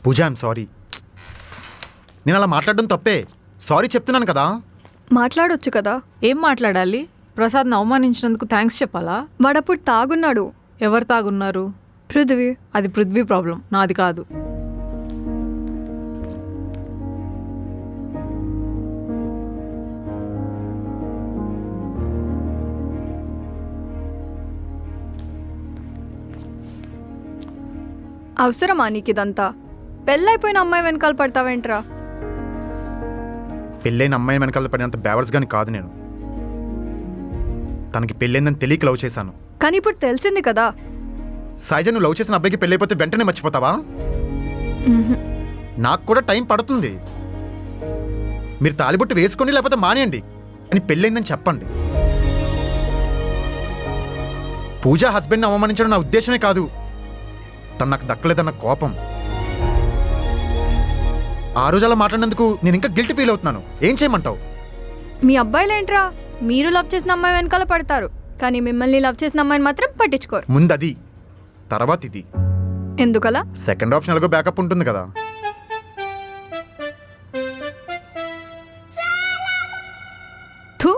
Puja I'm sorry. నేను అలా మాట్లాడడం తప్పే. సారీ చెప్తున్నాను కదా. మాట్లాడొచ్చు కదా. ఏం మాట్లాడాలి? ప్రసాద్ని అవమానించినందుకు థ్యాంక్స్ చెప్పాలా? వాడప్పుడు తాగున్నాడు. ఎవరు తాగున్నారు? పృథ్వీ. అది పృథ్వీ ప్రాబ్లం, నాది కాదు. అవసరమా నీకు ఇదంతా? పెళ్ళైపోయిన అమ్మాయి వెనకాల పడతావేంట్రా? పెళ్ళైన అమ్మాయి వెనకాల పడినంత బ్యావర్స్ గాని కాదు నేను. తనకి పెళ్ళైందని తెలియక లవ్ చేశాను. కానీ ఇప్పుడు తెలిసింది కదా. సాయిజ, నువ్వు లవ్ చేసిన అబ్బాయికి పెళ్ళైపోతే వెంటనే మర్చిపోతావా? నాకు కూడా టైం పడుతుంది. మీరు తాలిబొట్టు వేసుకోండి లేకపోతే మానేయండి అని పెళ్ళైందని చెప్పండి. పూజ హస్బెండ్ని అవమానించడం నా ఉద్దేశమే కాదు. తను నాకు దక్కలేదన్న కోపం. ఆ రోజు అలా మాట్లాడినందుకు నేను ఇంకా గిల్ట్ ఫీల్ అవుతున్నాను. ఏం చేయమంటావు? మీ అబ్బాయిలేంట్రా, మీరు లవ్ చేసిన అమ్మాయి వెనకాల పడతారు, కానీ మిమ్మల్ని లవ్ చేసిన అమ్మాయిని మాత్రం పట్టించుకోరు. ముందది, తర్వాత ఇది. ఎందుకలా? సెకండ్ ఆప్షన్ ఎలాగో బ్యాకప్ ఉంటుంది కదా. థూ.